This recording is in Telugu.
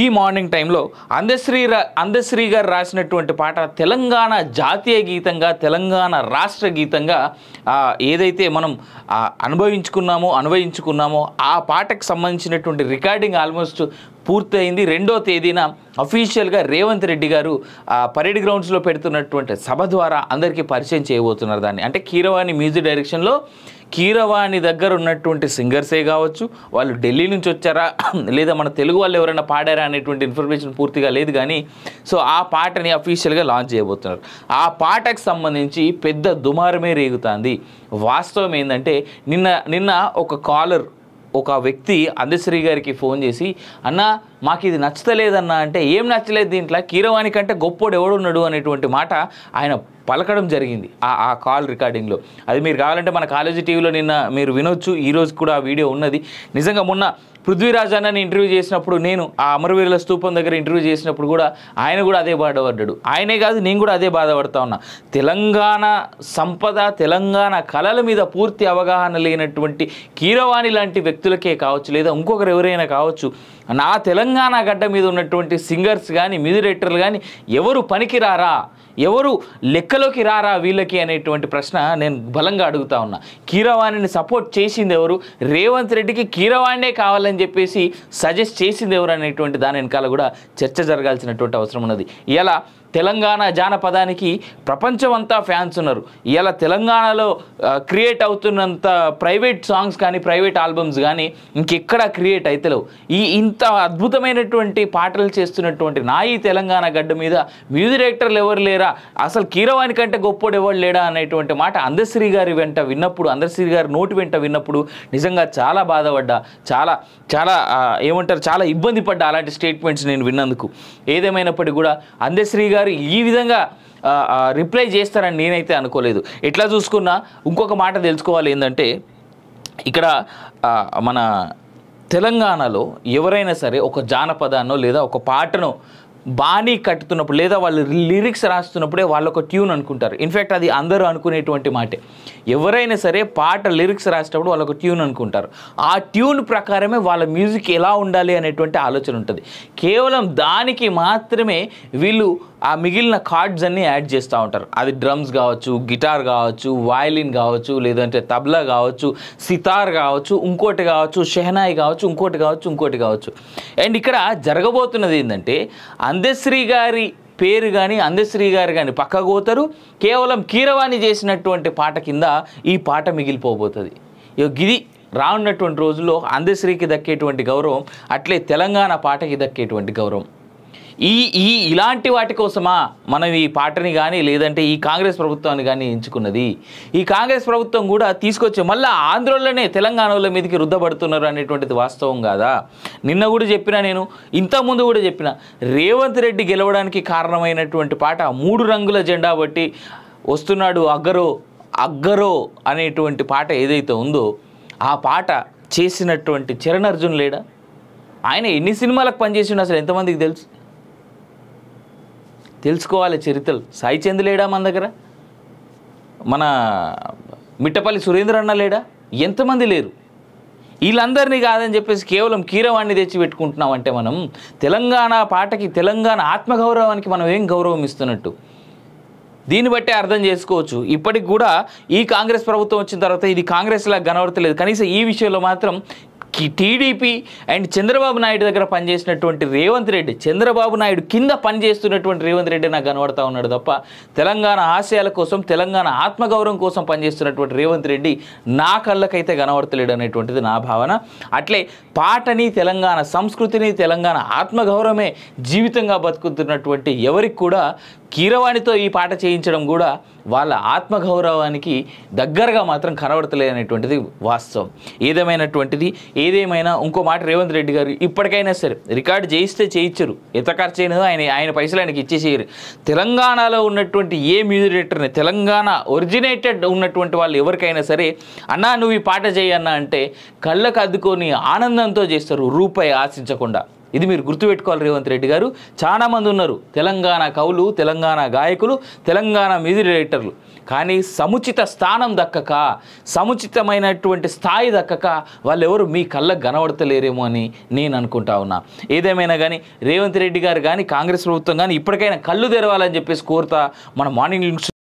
ఈ మార్నింగ్ టైంలో అందశ్రీ గారు రాసినటువంటి పాట తెలంగాణ జాతీయ గీతంగా, తెలంగాణ రాష్ట్ర గీతంగా ఏదైతే మనం అనుభవించుకున్నామో ఆ పాటకు సంబంధించినటువంటి రికార్డింగ్ ఆల్మోస్ట్ పూర్తయింది. 2వ తేదీన అఫీషియల్గా రేవంత్ రెడ్డి గారు పరేడ్ గ్రౌండ్స్లో పెడుతున్నటువంటి సభ ద్వారా అందరికీ పరిచయం చేయబోతున్నారు దాన్ని. అంటే కీరవాణి మ్యూజిక్ డైరెక్షన్లో కీరవాణి దగ్గర ఉన్నటువంటి సింగర్సే కావచ్చు, వాళ్ళు ఢిల్లీ నుంచి వచ్చారా లేదా మన తెలుగు వాళ్ళు ఎవరైనా పాడారా అనేటువంటి ఇన్ఫర్మేషన్ పూర్తిగా లేదు కానీ సో ఆ పాటని అఫీషియల్గా లాంచ్ చేయబోతున్నారు. ఆ పాటకు సంబంధించి పెద్ద దుమారమే రేగుతుంది. వాస్తవం ఏంటంటే నిన్న ఒక వ్యక్తి అందశ్రీ గారికి ఫోన్ చేసి, అన్న మాకు ఇది నచ్చలేదన్నా అంటే, ఏం నచ్చలేదు దీంట్లో, కీరవాణి కంటే గొప్పోడు ఎవడున్నాడు అనేటువంటి మాట ఆయన పలకడం జరిగింది ఆ కాల్ రికార్డింగ్లో. అది మీరు కావాలంటే మన కాలేజీ టీవీలో నిన్న మీరు వినొచ్చు. ఈరోజు కూడా ఆ వీడియో ఉన్నది. నిజంగా మొన్న పృథ్వీరాజ్ అన్నని ఇంటర్వ్యూ చేసినప్పుడు, నేను ఆ అమరవీరుల స్తూపం దగ్గర ఇంటర్వ్యూ చేసినప్పుడు కూడా ఆయన కూడా అదే బాధపడ్డాడు. ఆయనే కాదు, నేను కూడా అదే బాధపడతా ఉన్నా. తెలంగాణ సంపద, తెలంగాణ కళల మీద పూర్తి అవగాహన లేనటువంటి కీరవాణి లాంటి వ్యక్తులకే కావచ్చు, లేదా ఇంకొకరు ఎవరైనా కావచ్చు, నా తెలంగాణ గడ్డ మీద ఉన్నటువంటి సింగర్స్ కానీ మ్యూజిక్ డైరెక్టర్లు కానీ ఎవరు పనికిరారా, ఎవరు లెక్కలోకి రారా వీళ్ళకి అనేటువంటి ప్రశ్న నేను బలంగా అడుగుతా ఉన్నా. కీరవాణిని సపోర్ట్ చేసింది ఎవరు, రేవంత్ రెడ్డికి కీరవాణినే కావాలని చెప్పేసి సజెస్ట్ చేసింది ఎవరు అనేటువంటి దాని వెనకాల కూడా చర్చ జరగాల్సినటువంటి అవసరం ఉన్నది. ఇలా తెలంగాణ జానపదానికి ప్రపంచమంతా ఫ్యాన్స్ ఉన్నారు. ఇలా తెలంగాణలో క్రియేట్ అవుతున్నంత ప్రైవేట్ సాంగ్స్ కానీ ప్రైవేట్ ఆల్బమ్స్ కానీ ఇంకెక్కడా క్రియేట్ అవుతలేవు. ఇంత అద్భుతమైనటువంటి పాటలు చేస్తున్నటువంటి ఈ తెలంగాణ గడ్డ మీద మ్యూజిక్ డైరెక్టర్లు ఎవరు లేరా, అసలు కీరవాణి కంటే గొప్పోడు ఎవరు లేడా అనేటువంటి మాట అందశ్రీ గారి నోటి వెంట విన్నప్పుడు నిజంగా చాలా బాధపడ్డా, చాలా ఇబ్బంది పడ్డా అలాంటి స్టేట్మెంట్స్ నేను విన్నందుకు. ఏదేమైనప్పటికీ కూడా అందశ్రీ గారు ఈ విధంగా రిప్లై చేస్తారని నేనైతే అనుకోలేదు. ఎట్లా చూసుకున్నా ఇంకొక మాట తెలుసుకోవాలి ఏంటంటే, ఇక్కడ మన తెలంగాణలో ఎవరైనా సరే ఒక జానపదాన్నో లేదా ఒక పాటను బాణీ కట్టుతున్నప్పుడు లేదా వాళ్ళు లిరిక్స్ రాస్తున్నప్పుడే వాళ్ళు ఒక ట్యూన్ అనుకుంటారు. ఇన్ఫ్యాక్ట్ అది అందరూ అనుకునేటువంటి మాటే. ఎవరైనా సరే పాట లిరిక్స్ రాసేటప్పుడు వాళ్ళు ఒక ట్యూన్ అనుకుంటారు. ఆ ట్యూన్ ప్రకారమే వాళ్ళ మ్యూజిక్ ఎలా ఉండాలి అనేటువంటి ఆలోచన ఉంటుంది. కేవలం దానికి మాత్రమే వీళ్ళు ఆ మిగిలిన కార్డ్స్ అన్నీ యాడ్ చేస్తూ ఉంటారు. అది డ్రమ్స్ కావచ్చు, గిటార్ కావచ్చు, వయలిన్ కావచ్చు, లేదంటే తబలా కావచ్చు, సితార్ కావచ్చు, ఇంకోటి కావచ్చు, షెహనాయి కావచ్చు, ఇంకోటి కావచ్చు. అండ్ ఇక్కడ జరగబోతున్నది ఏంటంటే, అందశ్రీ గారి పేరు కానీ అందశ్రీ గారు కానీ పక్కకు పోతారు. కేవలం కీరవాణి చేసినటువంటి పాట కింద ఈ పాట మిగిలిపోబోతుంది. ఇది రానున్నటువంటి రోజుల్లో అందశ్రీకి దక్కేటువంటి గౌరవం, అట్లే తెలంగాణ పాటకి దక్కేటువంటి గౌరవం. ఇలాంటి వాటి కోసమా మనం ఈ పాటని కానీ లేదంటే ఈ కాంగ్రెస్ ప్రభుత్వాన్ని కానీ ఎంచుకున్నది? ఈ కాంగ్రెస్ ప్రభుత్వం కూడా తీసుకొచ్చి మళ్ళీ ఆంధ్రోళ్ళనే తెలంగాణలో మీదకి రుద్దబడుతున్నారు అనేటువంటిది వాస్తవం కాదా? నిన్న కూడా చెప్పిన, నేను ఇంతకుముందు కూడా చెప్పిన, రేవంత్ రెడ్డి గెలవడానికి కారణమైనటువంటి పాట 3 రంగుల జెండా బట్టి వస్తున్నాడు అగ్గరో అనేటువంటి పాట ఏదైతే ఉందో, ఆ పాట చేసినటువంటి చరణ్ అర్జున్ లేడా? ఆయన ఎన్ని సినిమాలకు పనిచేసిండు అసలు ఎంతమందికి తెలుసుకోవాలి చరిత్రలు. సాయి చంద్ లేడా మన దగ్గర? మన మిట్టపల్లి సురేంద్ర అన్న లేడా? ఎంతమంది లేరు? వీళ్ళందరినీ కాదని చెప్పేసి కేవలం కీరవాణ్ణి తెచ్చి పెట్టుకుంటున్నాం అంటే మనం తెలంగాణ పాటకి, తెలంగాణ ఆత్మగౌరవానికి మనం ఏం గౌరవం ఇస్తున్నట్టు దీన్ని బట్టే అర్థం చేసుకోవచ్చు. ఇప్పటికి కూడా ఈ కాంగ్రెస్ ప్రభుత్వం వచ్చిన తర్వాత ఇది కాంగ్రెస్ లాగా కనబడతలేదు. కనీసం ఈ విషయంలో మాత్రం టీడీపీ అండ్ చంద్రబాబు నాయుడు దగ్గర పనిచేసినటువంటి రేవంత్ రెడ్డి, చంద్రబాబు నాయుడు కింద పనిచేస్తున్నటువంటి రేవంత్ రెడ్డి నాకు కనబడతా ఉన్నాడు తప్ప, తెలంగాణ ఆశయాల కోసం, తెలంగాణ ఆత్మగౌరవం కోసం పనిచేస్తున్నటువంటి రేవంత్ రెడ్డి నా కళ్ళకైతే కనబడతలేడు అనేటువంటిది నా భావన. అట్లే పాటని, తెలంగాణ సంస్కృతిని, తెలంగాణ ఆత్మగౌరవమే జీవితంగా బతుకుతున్నటువంటి ఎవరికి కూడా కీరవాణితో ఈ పాట చేయించడం కూడా వాళ్ళ ఆత్మగౌరవానికి దగ్గరగా మాత్రం కనబడతలేదనేటువంటిది వాస్తవం. ఏదేమైనా ఇంకో మాట, రేవంత్ రెడ్డి గారు ఇప్పటికైనా సరే రికార్డు చేయిస్తే చేయించరు, ఎంత ఖర్చు అయినదో ఆయన పైసలు ఆయనకి ఇచ్చేసేయరు. తెలంగాణలో ఉన్నటువంటి ఏ మ్యూజిక్ డైరెక్టర్ని, తెలంగాణ ఒరిజినేటెడ్ ఉన్నటువంటి వాళ్ళు ఎవరికైనా సరే, అన్నా నువ్వు ఈ పాట చేయన్నా అంటే కళ్ళకు అద్దుకొని ఆనందంతో చేస్తారు, రూపాయి ఆశించకుండా. ఇది మీరు గుర్తుపెట్టుకోవాలి రేవంత్ రెడ్డి గారు. చాలామంది ఉన్నారు తెలంగాణ కవులు, తెలంగాణ గాయకులు, తెలంగాణ మ్యూజిక్ డైరెక్టర్లు, కానీ సముచిత స్థానం దక్కక, సముచితమైనటువంటి స్థాయి దక్కక వాళ్ళెవరు మీ కళ్ళకు కనబడతలేరేమో అని నేను అనుకుంటా ఉన్నా. ఏదేమైనా కానీ రేవంత్ రెడ్డి గారు కానీ కాంగ్రెస్ ప్రభుత్వం కానీ ఇప్పటికైనా కళ్ళు తెరవాలని చెప్పేసి కోరుతా మన మార్నింగ్ న్యూస్